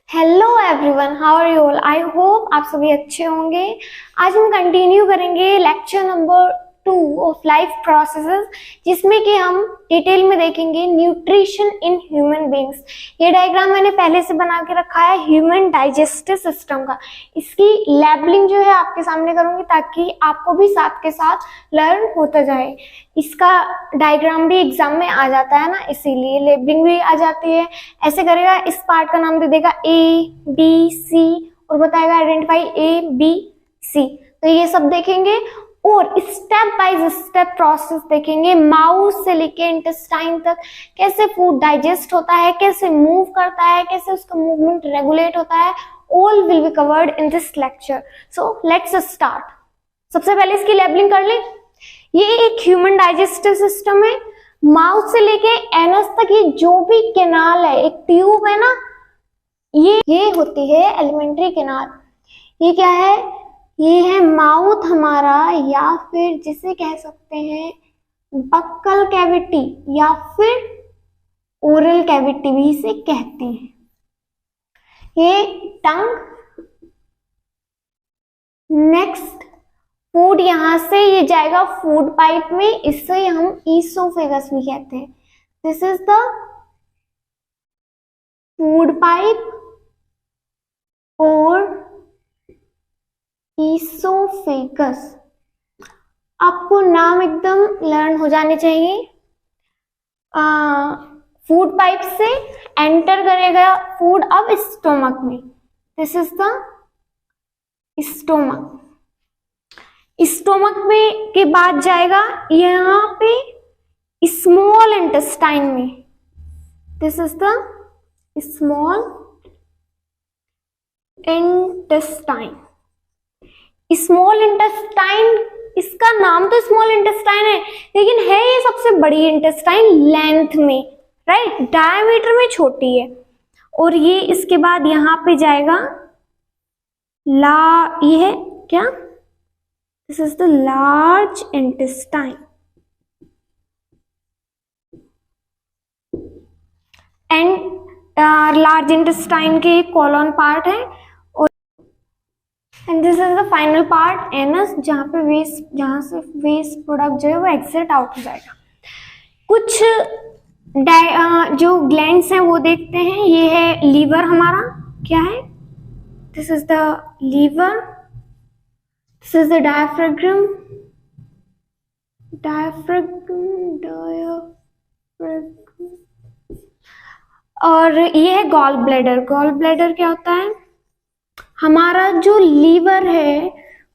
Hello everyone, how are you all. I hope आप सभी अच्छे होंगे। आज हम कंटिन्यू करेंगे lecture number 2 of life processes, जिसमें कि हम डिटेल में देखेंगे न्यूट्रिशन इन ह्यूमन बींग्स। ये डायग्राम मैंने पहले से बना के रखा है ह्यूमन डाइजेस्टिव सिस्टम का। इसकी लेबलिंग जो है आपके सामने करूंगी ताकि आपको भी साथ के साथ लर्न होता जाए। इसका डायग्राम भी एग्जाम में आ जाता है ना, इसीलिए लेबलिंग भी आ जाती है। ऐसे करेगा, इस पार्ट का नाम दे देगा ए बी सी और बताएगा आइडेंटिफाई ए बी सी। तो ये सब देखेंगे और स्टेप बाय स्टेप प्रोसेस देखेंगे, माउथ से लेके इंटेस्टाइन तक कैसे फूड डाइजेस्ट होता है, कैसे मूव करता है, कैसे उसका मूवमेंट रेगुलेट होता है। All will be covered in this lecture. So let's start. सबसे पहले इसकी लेबलिंग कर ले। ये एक ह्यूमन डाइजेस्टिव सिस्टम है। माउथ से लेके एनस तक ये जो भी कैनाल है, एक ट्यूब है ना, ये होती है एलिमेंट्री कैनाल। ये क्या है? ये है माउथ हमारा, या फिर जिसे कह सकते हैं बक्कल कैविटी या फिर ओरल कैविटी भी इसे कहते हैं। ये टंग। नेक्स्ट फूड यहां से ये जाएगा फूड पाइप में, इससे हम ईसोफेगस भी कहते हैं। This is the food pipe और ईसोफेगस। आपको नाम एकदम लर्न हो जाने चाहिए। फूड पाइप से एंटर करेगा फूड अब स्टोमक में। This is the stomach. Stomach में के बाद जाएगा यहाँ पे स्मॉल इंटेस्टाइन में। This is the small intestine. Small intestine, इसका नाम तो स्मॉल इंटेस्टाइन है, लेकिन है ये सबसे बड़ी इंटेस्टाइन लेंथ में, राइट। डायमीटर में छोटी है। और ये इसके बाद यहाँ पे जाएगा ये है क्या? This is the large intestine. And large intestine के कॉलोन पार्ट है। And this is the final part anus, जहाँ से वेस्ट प्रोडक्ट जो है वो एग्जिट आउट हो जाएगा। कुछ जो ग्लैंड्स हैं वो देखते हैं। ये है लीवर हमारा, क्या है? This is the liver. This is the diaphragm. और ये है गॉल ब्लैडर। गॉल ब्लैडर क्या होता है? हमारा जो लीवर है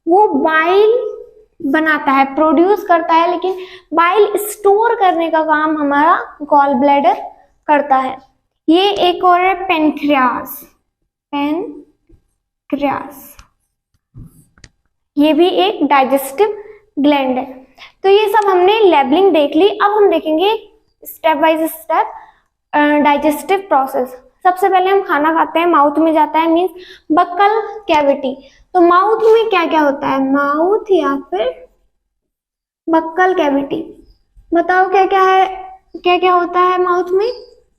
वो बाइल बनाता है, प्रोड्यूस करता है, लेकिन बाइल स्टोर करने का काम हमारा गॉल ब्लैडर करता है। ये एक और है पेनक्रियास। ये भी एक डाइजेस्टिव ग्लैंड है। तो ये सब हमने लेबलिंग देख ली। अब हम देखेंगे step by step digestive process. सबसे पहले हम खाना खाते हैं, माउथ में जाता है, मीन्स बक्कल कैविटी। तो माउथ में क्या क्या होता है? माउथ या फिर बक्कल कैविटी, बताओ क्या क्या है? क्या क्या होता है माउथ में?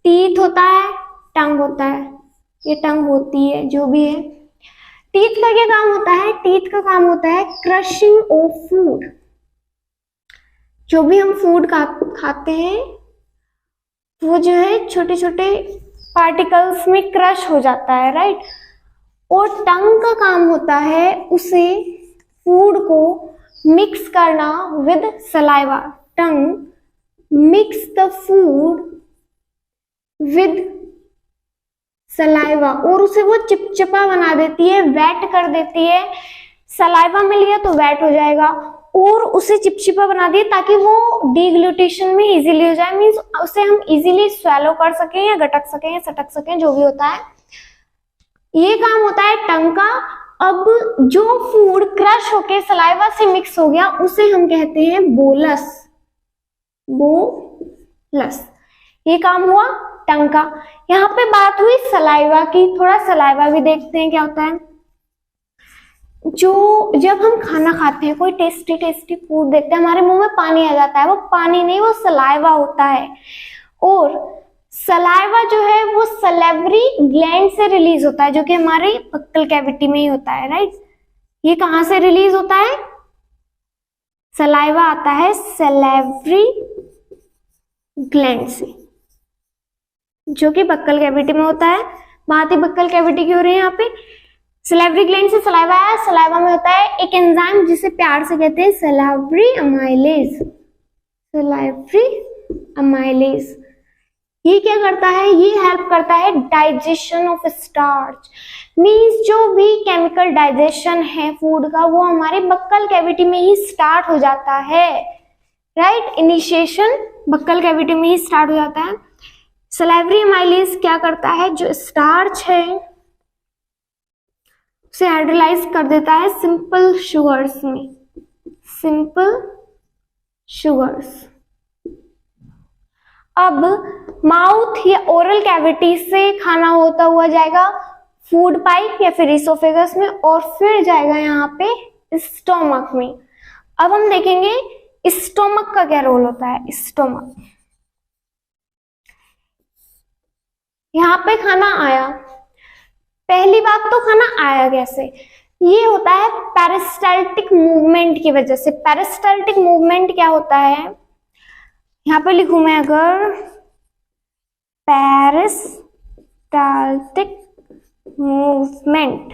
टीथ होता है, टंग होता है। ये टंग होती है जो भी है। टीथ का क्या काम होता है? टीथ का काम होता है क्रशिंग ऑफ फूड। जो भी हम फूड खाते हैं वो जो है छोटे छोटे पार्टिकल्स में क्रश हो जाता है, राइट। और टंग का काम होता है उसे फूड को मिक्स करना with saliva. Tongue mix the food with saliva और उसे वो चिपचिपा बना देती है, वेट कर देती है। सलाइवा मिल गया तो वेट हो जाएगा और उसे चिपचिपा बना दिए ताकि वो डिग्लूटेशन में इजीली हो जाए, मीन्स उसे हम इजीली स्वेलो कर सकें या गटक सकें या सटक सकें, जो भी होता है। ये काम होता है टंग का। अब जो फूड क्रश होके सलाइवा से मिक्स हो गया उसे हम कहते हैं बोलस। ये काम हुआ टंग का। यहाँ पे बात हुई सलाइवा की। थोड़ा सलाइवा भी देखते हैं क्या होता है। जब हम खाना खाते हैं, कोई टेस्टी फूड देखते हैं, हमारे मुंह में पानी आ जाता है। वो पानी नहीं, वो सलाइवा होता है। और सलाइवा जो है वो सलेवरी ग्लैंड से रिलीज होता है, जो कि हमारे बक्कल कैविटी में ही होता है, राइट। ये कहां से रिलीज होता है? सलाइवा आता है सलेवरी ग्लैंड से, जो कि बक्कल कैविटी में होता है। बात ही बक्कल कैविटी की हो रही है यहाँ पे। सलेवरी ग्लैंड से सलाइवा है, सलाइवा में होता है एक एंजाइम जिसे प्यार से कहते हैं सलाइवरी अमाइलेज। सलाइवरी अमाइलेज ये क्या करता है? ये हेल्प करता है डाइजेशन ऑफ स्टार्च। मींस जो भी केमिकल डाइजेशन है फूड का वो हमारे बक्कल कैविटी में ही स्टार्ट हो जाता है, राइट। इनिशिएशन बक्कल कैविटी में ही स्टार्ट हो जाता है। सलाइवरी अमाइलेज क्या करता है? जो स्टार्च है उसे हाइड्रोलाइज कर देता है सिंपल शुगर्स में, सिंपल शुगर्स। अब माउथ या ओरल कैविटी से खाना होता हुआ जाएगा फूड पाइप या फिर इसोफेगस में, और फिर जाएगा यहाँ पे स्टोमक में। अब हम देखेंगे स्टोमक का क्या रोल होता है। स्टोमक, यहाँ पे खाना आया, पहली बात तो खाना आया कैसे? ये होता है पेरिस्टाल्टिक मूवमेंट की वजह से। पेरिस्टाल्टिक मूवमेंट क्या होता है? यहाँ पे लिखूं मैं अगर पेरिस्टाल्टिक मूवमेंट,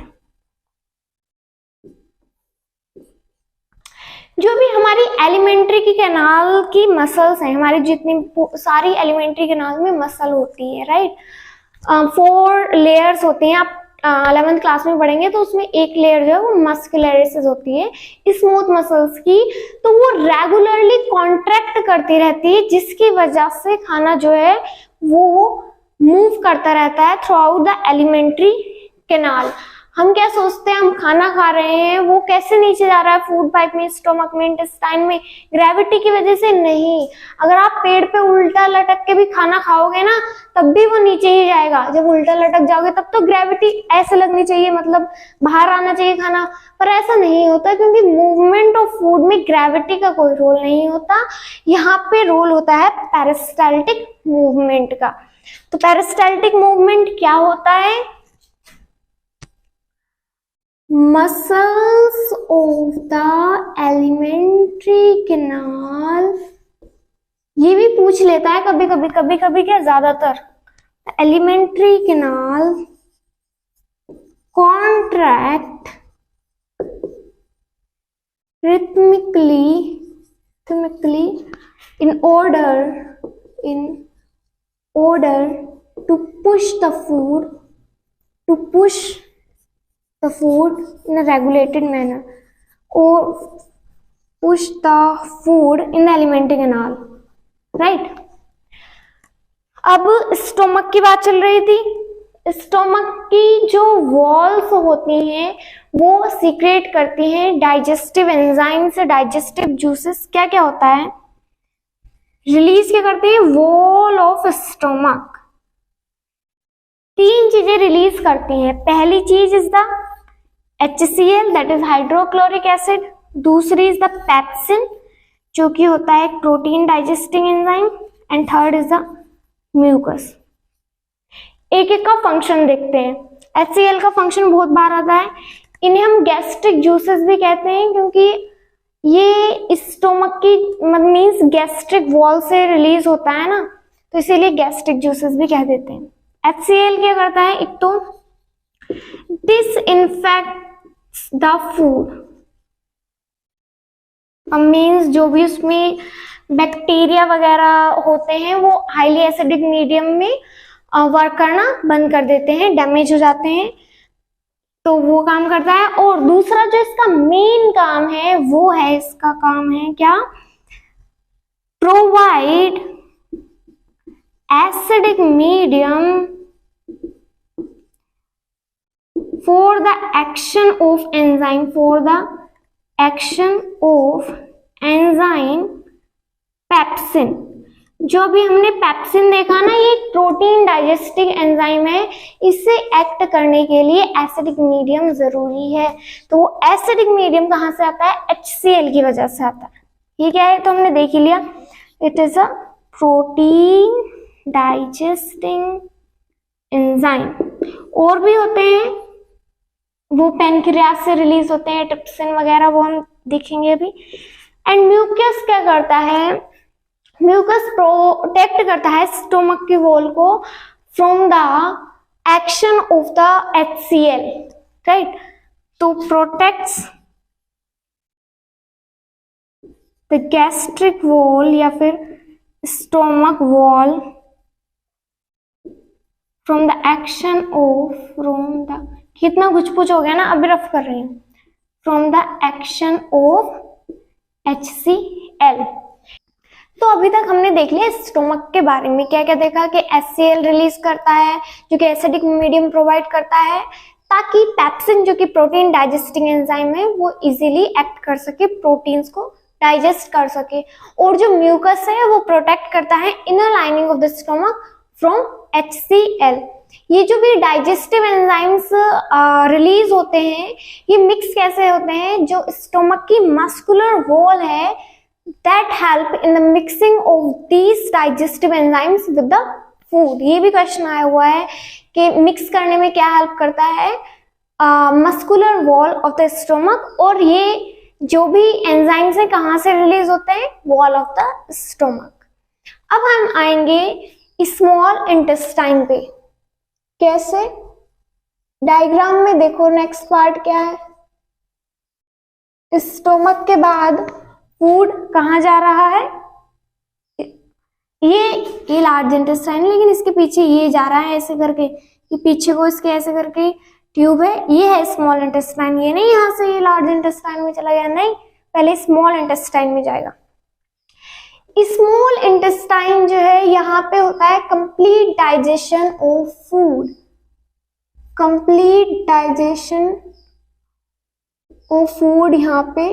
जो भी हमारी एलिमेंट्री की कैनाल की मसल्स हैं, हमारी जितनी सारी एलिमेंट्री कैनाल में मसल होती है, राइट। 4 लेयर्स होती हैं। आप 11th क्लास में पढ़ेंगे तो उसमें एक लेयर जो है वो मस्कुलरिस होती है, स्मूथ मसल्स की। तो वो रेगुलरली कॉन्ट्रैक्ट करती रहती है, जिसकी वजह से खाना जो है वो मूव करता रहता है through out the alimentary canal. हम क्या सोचते हैं, हम खाना खा रहे हैं, वो कैसे नीचे जा रहा है फूड पाइप में, स्टोमक में, इंटेस्टाइन में? ग्रेविटी की वजह से नहीं। अगर आप पेड़ पे उल्टा लटक के भी खाना खाओगे ना तब भी वो नीचे ही जाएगा। जब उल्टा लटक जाओगे तब तो ग्रेविटी ऐसे लगनी चाहिए, मतलब बाहर आना चाहिए खाना, पर ऐसा नहीं होता क्योंकि मूवमेंट ऑफ फूड में ग्रेविटी का कोई रोल नहीं होता। यहाँ पे रोल होता है पेरिस्टाल्टिक मूवमेंट का। तो पेरिस्टाल्टिक मूवमेंट क्या होता है? Muscles of the alimentary canal, ये भी पूछ लेता है कभी कभी क्या ज्यादातर। Alimentary canal contract rhythmically in order to push the food in a regulated manner, or push the food in the alimentary canal, right। अब स्टोमक की बात चल रही थी। स्टोमक की जो वॉल्स होती हैं वो सीक्रेट करती हैं डाइजेस्टिव एंजाइम से डाइजेस्टिव जूसेस। क्या क्या होता है? रिलीज क्या करती है? वॉल ऑफ स्टोमक 3 चीजें रिलीज करती हैं। पहली चीज is the HCl, that is hydrochloric acid. दूसरी इज द पेप्सिन, जो कि होता है एक protein digesting enzyme. And third is the mucus. एक एक का फंक्शन देखते हैं। HCl का फंक्शन बहुत बार आता है। इन्हें हम गैस्ट्रिक जूसेस भी कहते हैं क्योंकि ये स्टोमक की मींस गैस्ट्रिक वॉल से रिलीज होता है ना, तो इसीलिए गैस्ट्रिक जूसेस भी कह देते हैं। HCl क्या करता है? एक तो डिसइंफेक्ट्स द फूड, मींस जो भी उसमें बैक्टीरिया वगैरह होते हैं वो हाईली एसिडिक मीडियम में वर्क करना बंद कर देते हैं, डैमेज हो जाते हैं, तो वो काम करता है। और दूसरा जो इसका मेन काम है वो है, इसका काम है क्या? Provide acidic medium for the action of enzyme pepsin. जो अभी हमने पेप्सिन देखा ना, ये एक प्रोटीन डाइजेस्टिंग एंजाइम है। इसे एक्ट करने के लिए एसिडिक मीडियम जरूरी है। तो वो एसिडिक मीडियम कहाँ से आता है? HCl की वजह से आता है। ये क्या है तो हमने देख ही लिया, it is a protein digesting enzyme, और भी होते हैं, वो पैनक्रियास से रिलीज होते हैं, ट्रिप्सिन वगैरह, वो हम देखेंगे अभी। एंड म्यूकस क्या करता है, म्यूकस प्रोटेक्ट करता है स्टोमक की वॉल को from the action of the HCl, right. तो प्रोटेक्ट्स द गैस्ट्रिक वॉल या फिर stomach wall from the action of, from the, कितना कुछ कुछ हो गया ना, अभी रफ कर रही हूँ, from the action of HCl। तो अभी तक हमने देख लिया स्टोमक के बारे में, क्या क्या देखा कि HCl रिलीज करता है जो कि एसिडिक मीडियम प्रोवाइड करता है ताकि पेप्सिन जो कि प्रोटीन डाइजेस्टिंग एंजाइम है वो इजीली एक्ट कर सके, प्रोटीन्स को डाइजेस्ट कर सके। और जो म्यूकस है वो प्रोटेक्ट करता है inner lining of the stomach from HCl। ये जो भी डाइजेस्टिव एंजाइम्स रिलीज होते हैं ये मिक्स कैसे होते हैं, जो स्टोमक की मस्कुलर वॉल है that help in the mixing of these digestive enzymes with the food। ये भी क्वेश्चन आया हुआ है कि मिक्स करने में क्या हेल्प करता है, muscular wall of the stomach, और ये जो भी एंजाइम्स है कहाँ से रिलीज होते हैं, वॉल ऑफ द स्टोमक। अब हम आएंगे स्मॉल इंटेस्टाइन पे, कैसे, डायग्राम में देखो नेक्स्ट पार्ट क्या है, स्टोमक के बाद फूड कहाँ जा रहा है, ये लार्ज इंटेस्टाइन, लेकिन इसके पीछे ये जा रहा है ऐसे करके, ये पीछे को इसके ऐसे करके ट्यूब है, ये है स्मॉल इंटेस्टाइन। ये नहीं यहाँ से ये लार्ज इंटेस्टाइन में चला गया, नहीं, पहले स्मॉल इंटेस्टाइन में जाएगा। स्मॉल इंटेस्टाइन जो है यहाँ पे होता है complete digestion of food, complete digestion of food यहाँ पे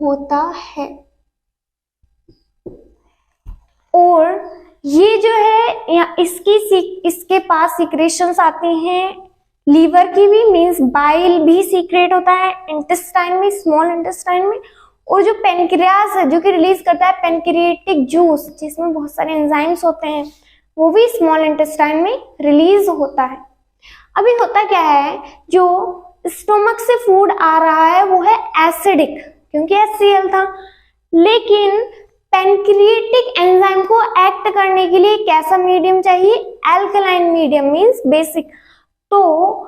होता है। और ये जो है या इसके पास सीक्रेशंस आती हैं लीवर की भी, मींस बाइल भी सीक्रेट होता है इंटेस्टाइन में, स्मॉल इंटेस्टाइन में। और जो पेनक्रियास है जो कि रिलीज करता है पेनक्रिएटिक जूस जिसमें बहुत सारे एंजाइम्स होते हैं, वो भी स्मॉल इंटेस्टाइन में रिलीज होता है। अभी होता क्या है, जो स्टोमक से फूड आ रहा है वो है एसिडिक क्योंकि HCl था, लेकिन पेनक्रिएटिक एंजाइम को एक्ट करने के लिए कैसा मीडियम चाहिए, एल्कलाइन मीडियम मींस बेसिक। तो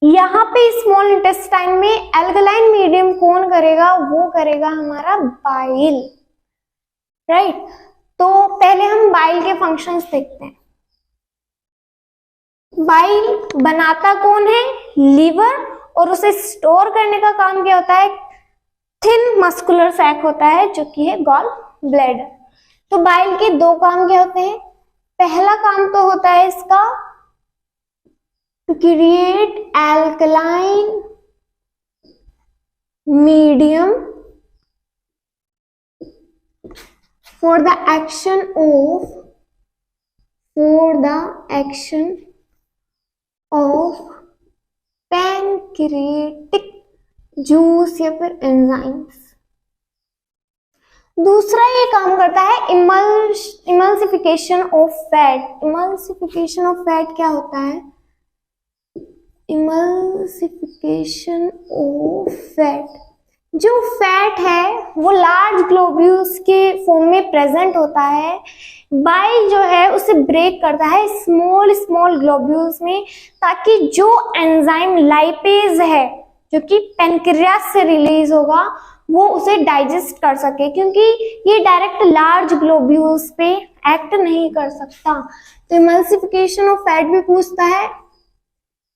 यहाँ पे स्मॉल इंटेस्टाइन में एल्कलाइन मीडियम कौन करेगा, वो करेगा हमारा बाइल, राइट। तो पहले हम बाइल के फंक्शंस देखते हैं। बाइल बनाता कौन है, लीवर, और उसे स्टोर करने का काम क्या होता है, थिन मस्कुलर सैक होता है जो कि है गॉल ब्लैडर। तो बाइल के दो काम क्या होते हैं, पहला काम तो होता है इसका to create alkaline medium for the action of pancreatic juice या फिर एंजाइम्स। दूसरा ये काम करता है emulsification of fat. Emulsification of fat क्या होता है, इमल्सिफिकेशन ऑफ फैट, जो फैट है वो लार्ज ग्लोब्यूल्स के फॉर्म में प्रेजेंट होता है। बाइल जो है उसे ब्रेक करता है स्मॉल स्मॉल ग्लोब्यूल्स में, ताकि जो एंजाइम लाइपेज है जो कि पेनक्रियास से रिलीज होगा वो उसे डाइजेस्ट कर सके, क्योंकि ये डायरेक्ट लार्ज ग्लोब्यूल्स पे एक्ट नहीं कर सकता। तो इमल्सिफिकेशन ऑफ फैट भी पूछता है,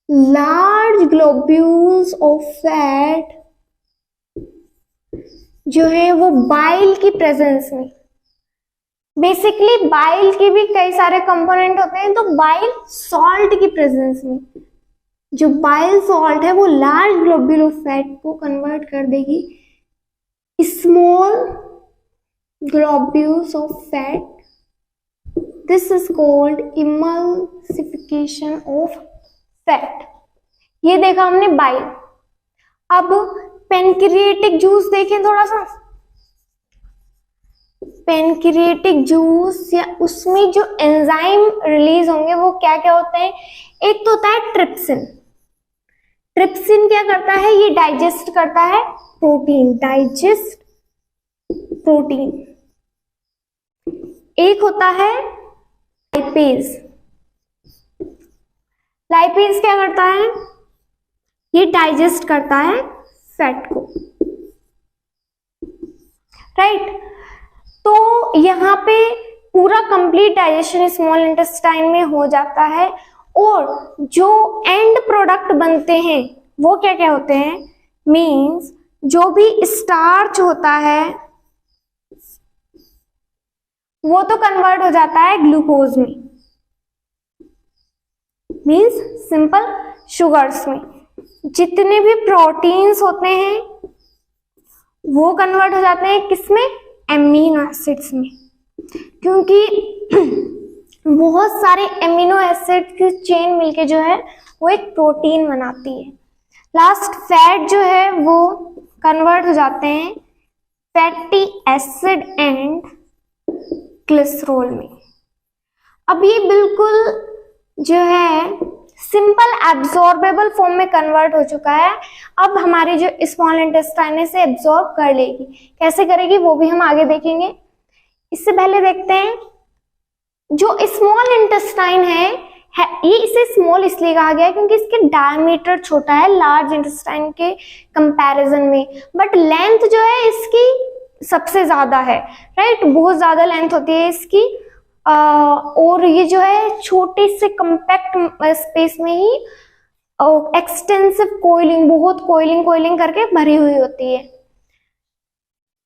लार्ज ग्लोब्यूल्स ऑफ फैट जो है वो बाइल की प्रेजेंस में, बेसिकली बाइल के भी कई सारे कंपोनेंट होते हैं, तो बाइल सॉल्ट की प्रेजेंस में जो बाइल सॉल्ट है वो लार्ज ग्लोब्यूल ऑफ फैट को कन्वर्ट कर देगी small globules of fat. This is called emulsification of fat. ये देखा हमने बाइल। अब पेनक्रिएटिक जूस देखें थोड़ा सा। पेनक्रिएटिक जूस या उसमें जो एंजाइम रिलीज होंगे वो क्या क्या होते हैं? एक तो होता है ट्रिप्सिन। ट्रिप्सिन क्या करता है? ये डाइजेस्ट करता है प्रोटीन, डाइजेस्ट प्रोटीन। एक होता है लाइपेज। लाइपेज क्या करता है? ये डाइजेस्ट करता है फैट को, राइट। तो यहाँ पे पूरा कंप्लीट डाइजेशन स्मॉल इंटेस्टाइन में हो जाता है और जो एंड प्रोडक्ट बनते हैं वो क्या क्या होते हैं? मीन्स जो भी स्टार्च होता है वो तो कन्वर्ट हो जाता है ग्लूकोज में, मीन्स सिंपल शुगर्स में। जितने भी प्रोटीन्स होते हैं वो कन्वर्ट हो जाते हैं किसमें? एमिनो एसिड्स में, क्योंकि बहुत सारे एमिनो एसिड की चेन मिलके जो है वो एक प्रोटीन बनाती है। लास्ट फैट जो है वो कन्वर्ट हो जाते हैं फैटी एसिड एंड ग्लिसरॉल में। अब ये बिल्कुल जो है सिंपल एब्जॉर्बेबल फॉर्म में कन्वर्ट हो चुका है। अब हमारी जो स्मॉल इंटेस्टाइन इसे एब्जॉर्ब कर लेगी। कैसे करेगी वो भी हम आगे देखेंगे। इससे पहले देखते हैं जो स्मॉल इंटेस्टाइन है ये इसे स्मॉल इसलिए कहा गया है क्योंकि इसके डायमीटर छोटा है लार्ज इंटेस्टाइन के कंपैरिजन में, बट लेंथ जो है इसकी सबसे ज्यादा है, राइट। बहुत ज्यादा लेंथ होती है इसकी और ये जो है छोटे से कंपैक्ट स्पेस में ही एक्सटेंसिव कोइलिंग, बहुत कोइलिंग करके भरी हुई होती है।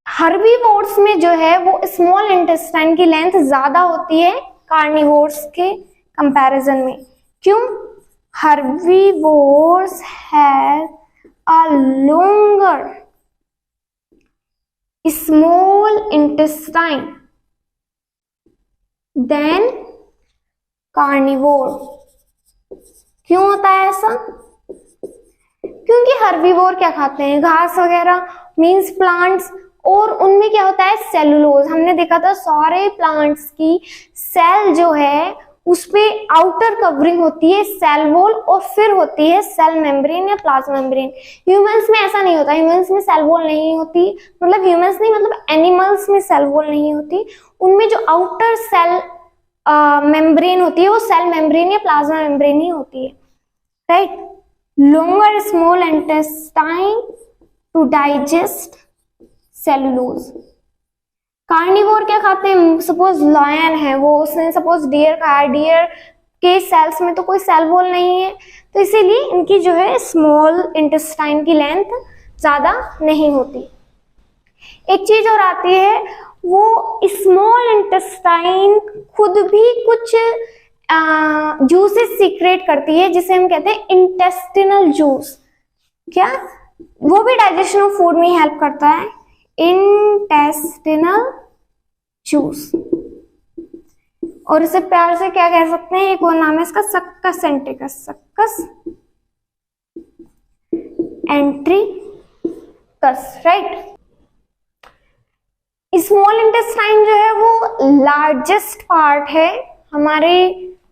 हर्बीवोर्स में जो है वो स्मॉल इंटेस्टाइन की लेंथ ज्यादा होती है कार्निवोर्स के कंपैरिजन में। क्यों? Herbivores have a longer small intestine than carnivore. क्यों होता है ऐसा? क्योंकि हर्बीवोर क्या खाते हैं? घास वगैरह, मीन्स प्लांट्स, और उनमें क्या होता है? सेलुलोज। हमने देखा था सारे प्लांट्स की सेल जो है उसपे आउटर कवरिंग होती है सेल वॉल और फिर होती है सेल मेम्ब्रेन या प्लाज्मा मेम्ब्रेन। ह्यूमंस में ऐसा नहीं होता, ह्यूमंस में सेल वॉल नहीं होती, मतलब ह्यूमंस नहीं मतलब एनिमल्स में सेल वॉल नहीं होती। उनमें जो आउटर सेल मेम्ब्रेन होती है वो सेल मेम्ब्रेन या प्लाज्मा मेम्ब्रेन ही होती है, right. Longer small intestine to digest cellulose. Carnivore क्या खाते हैं? सपोज लायन है वो, उसने सपोज डियर खाया, डियर के सेल्स में तो कोई सेल वॉल नहीं है, तो इसीलिए इनकी जो है स्मॉल इंटेस्टाइन की लेंथ ज्यादा नहीं होती। एक चीज और आती है, वो स्मॉल इंटेस्टाइन खुद भी कुछ जूसेस सीक्रेट करती है जिसे हम कहते हैं इंटेस्टिनल जूस। क्या? वो भी डाइजेशन ऑफ फूड में हेल्प करता है। इंटेस्टिनल जूस, और इसे प्यार से क्या कह सकते हैं? एक और नाम है इसका succus entericus, succus entericus, right. Small intestine जो है वो लार्जेस्ट पार्ट है हमारे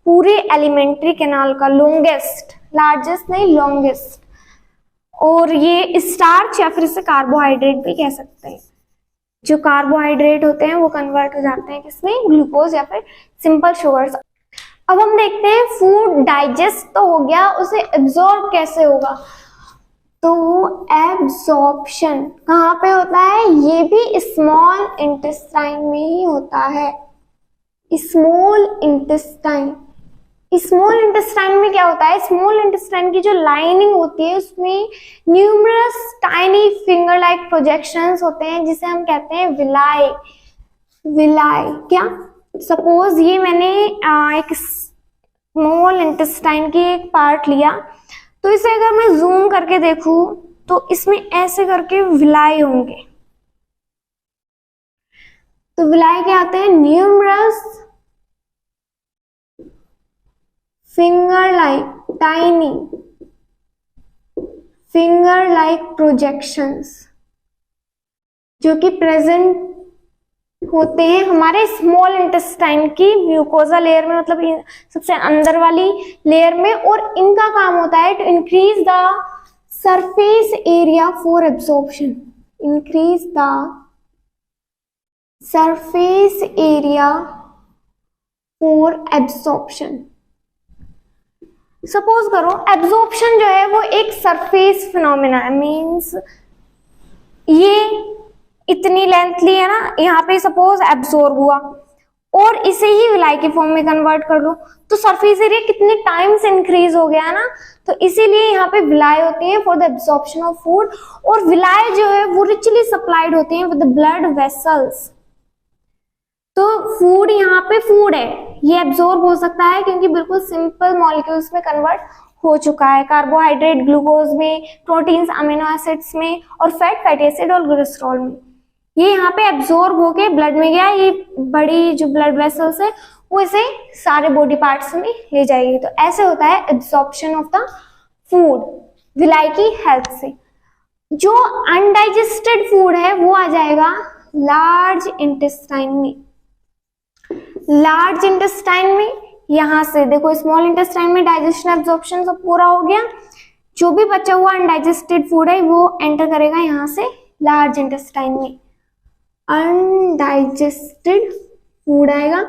पूरे एलिमेंट्री कैनाल का, लॉन्गेस्ट, लार्जेस्ट नहीं लॉन्गेस्ट। और ये स्टार्च या फिर इसे कार्बोहाइड्रेट भी कह सकते हैं। जो कार्बोहाइड्रेट होते हैं वो कन्वर्ट हो जाते हैं किसमें? ग्लूकोज या फिर सिंपल शुगर्स। अब हम देखते हैं फूड डाइजेस्ट तो हो गया, उसे एब्जॉर्ब कैसे होगा? तो एब्जॉर्प्शन कहाँ पे होता है? ये भी स्मॉल इंटेस्टाइन में ही होता है। स्मॉल इंटेस्टाइन, स्मॉल इंटेस्टाइन में क्या होता है? स्मॉल इंटेस्टाइन की जो लाइनिंग होती है उसमें numerous tiny finger like projections होते हैं जिसे हम कहते हैं विलाई। विलाई क्या? सपोज ये मैंने एक स्मॉल इंटेस्टाइन की एक पार्ट लिया, तो इसे अगर मैं जूम करके देखूं तो इसमें ऐसे करके विलाई होंगे। तो विलाई क्या आते हैं? Numerous finger like tiny finger like projections जो कि प्रेजेंट होते हैं हमारे स्मॉल इंटेस्टाइन की म्यूकोजा लेयर में, मतलब सबसे अंदर वाली लेयर में, और इनका काम होता है to increase the surface area for absorption, increase the surface area for absorption. Suppose करो एब्जॉर्प्शन जो है वो एक सरफेस फिनोमेना है, मींस ये इतनी लेंथ ली है ना, यहाँ पे सपोज एब्जॉर्ब हुआ और इसे ही विलाई के फॉर्म में कन्वर्ट कर लो तो सरफेस एरिया कितने टाइम्स इंक्रीज हो गया ना। तो इसीलिए यहाँ पे विलाई होती है for the absorption of food, और विलाई जो है वो रिचली सप्लाइड होती है विद द ब्लड वेसल्स। तो फूड यहाँ पे फूड है, ये एब्जॉर्ब हो सकता है क्योंकि बिल्कुल सिंपल मॉलिक्यूल्स में कन्वर्ट हो चुका है, कार्बोहाइड्रेट ग्लूकोज में, प्रोटीन्स अमीनो एसिड्स में, और फैट फैटी एसिड और कोलेस्ट्रॉल में। ये यहाँ पे एब्जॉर्ब होके ब्लड में गया, ये बड़ी जो ब्लड वेसल्स है वो इसे सारे बॉडी पार्ट्स में ले जाएगी। तो ऐसे होता है absorption of the food villi की हेल्प से। जो अनडाइजेस्टेड फूड है वो आ जाएगा लार्ज इंटेस्टाइन में। लार्ज इंटेस्टाइन में यहां से देखो, स्मॉल इंटेस्टाइन में डाइजेशन एब्जॉर्प्शन सब पूरा हो गया, जो भी बचा हुआ अनडाइजेस्टेड फूड है वो एंटर करेगा यहां से लार्ज इंटेस्टाइन में। अनडाइजेस्टेड फूड आएगा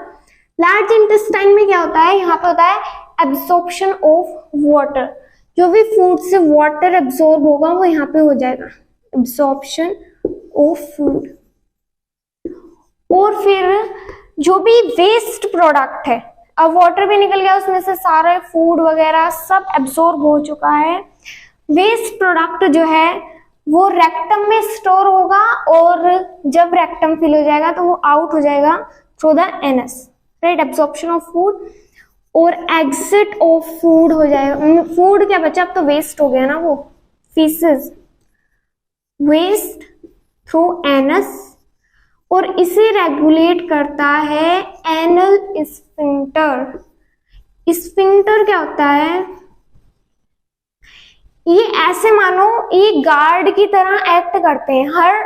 लार्ज इंटेस्टाइन में। क्या होता है यहाँ पे होता है एब्जॉर्प्शन ऑफ वाटर, जो भी फूड से वाटर एब्जॉर्ब होगा वो यहाँ पे हो जाएगा एब्जॉर्प्शन ऑफ फूड। और फिर जो भी वेस्ट प्रोडक्ट है, अब वाटर भी निकल गया उसमें से, सारे फूड वगैरह सब एब्जॉर्ब हो चुका है, वेस्ट प्रोडक्ट जो है वो रेक्टम में स्टोर होगा, और जब रेक्टम फिल हो जाएगा तो वो आउट हो जाएगा through the anus, right, absorption of food. और एग्जिट ऑफ फूड हो जाएगा, फूड क्या बचा, अब तो वेस्ट हो गया ना वो, फीसेस, वेस्ट थ्रू एनस, और इसे रेगुलेट करता है एनल स्फिंक्टर। स्फिंक्टर क्या होता है, ये ऐसे मानो ये गार्ड की तरह एक्ट करते हैं हर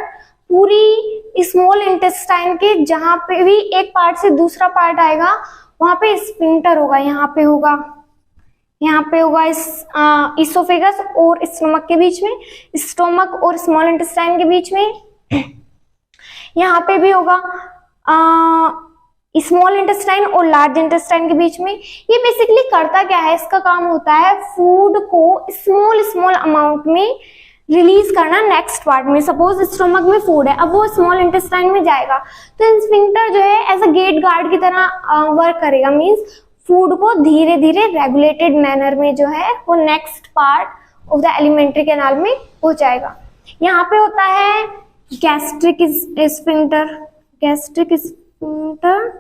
पूरी स्मॉल इंटेस्टाइन के, जहां पे भी एक पार्ट से दूसरा पार्ट आएगा वहां पे स्फिंक्टर होगा, यहाँ पे होगा, यहाँ पे होगा इसोफेगस और स्टोमक के बीच में, स्टोमक और स्मॉल इंटेस्टाइन के बीच में, यहाँ पे भी होगा स्मॉल इंटेस्टाइन और लार्ज इंटेस्टाइन के बीच में। ये बेसिकली करता क्या है, इसका काम होता है फूड को स्मॉल स्मॉल अमाउंट में रिलीज करना नेक्स्ट पार्ट में। सपोज स्टोमक में फूड है, अब वो स्मॉल इंटेस्टाइन में जाएगा तो स्फिंक्टर जो है एज अ गेट गार्ड की तरह वर्क करेगा, मींस फूड को धीरे धीरे रेगुलेटेड मैनर में जो है वो next part of the alimentary canal में हो जाएगा। यहाँ पे होता है गैस्ट्रिक स्फिंक्टर, गैस्ट्रिक स्फिंक्टर,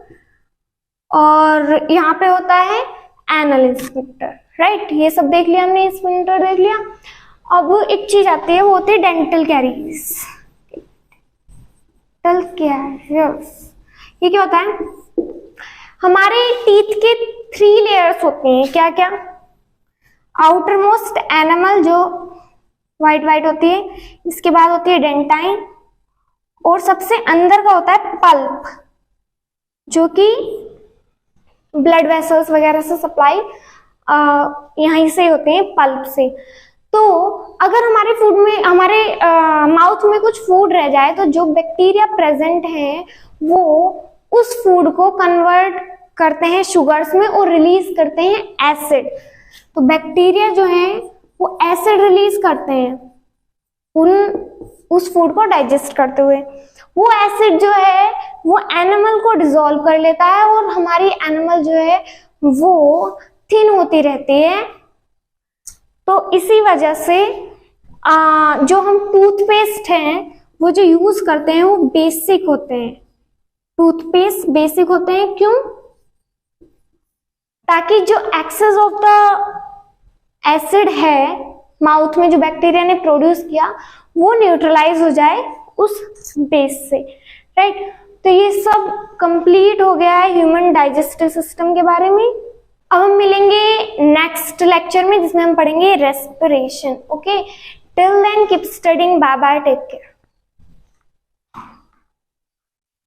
और यहाँ पे होता है एनल स्फिंक्टर, राइट। ये सब देख लिया हमने, स्फिंक्टर देख लिया। अब एक चीज आती है वो होती है डेंटल कैरियर्स। डेंटल कैरियर्स ये क्या होता है, हमारे टीथ के 3 लेयर्स होती हैं, क्या क्या, आउटर मोस्ट एनामल जो व्हाइट व्हाइट होती है, इसके बाद होती है डेंटाइन, और सबसे अंदर का होता है पल्प, जो कि ब्लड वेसल्स वगैरह से सप्लाई यहीं से होते हैं, पल्प से। तो अगर हमारे फूड में, हमारे माउथ में कुछ फूड रह जाए तो जो बैक्टीरिया प्रेजेंट हैं वो उस फूड को कन्वर्ट करते हैं शुगर्स में और रिलीज करते हैं एसिड। तो बैक्टीरिया जो है वो एसिड रिलीज करते हैं उस फूड को डाइजेस्ट करते हुए। वो एसिड जो है वो एनिमल को डिसॉल्व कर लेता है और हमारी एनिमल जो है वो थिन होती रहती है। तो इसी वजह से जो हम टूथपेस्ट हैं वो जो यूज करते हैं वो बेसिक होते हैं, टूथपेस्ट बेसिक होते हैं। क्यों? ताकि जो एक्सेस ऑफ द एसिड है माउथ में जो बैक्टीरिया ने प्रोड्यूस किया वो न्यूट्रलाइज हो जाए उस बेस से, राइट। तो ये सब कंप्लीट हो गया है ह्यूमन डाइजेस्टिव सिस्टम के बारे में। अब हम मिलेंगे नेक्स्ट लेक्चर में जिसमें हम पढ़ेंगे respiration. Okay, till then keep studying, bye bye, take care.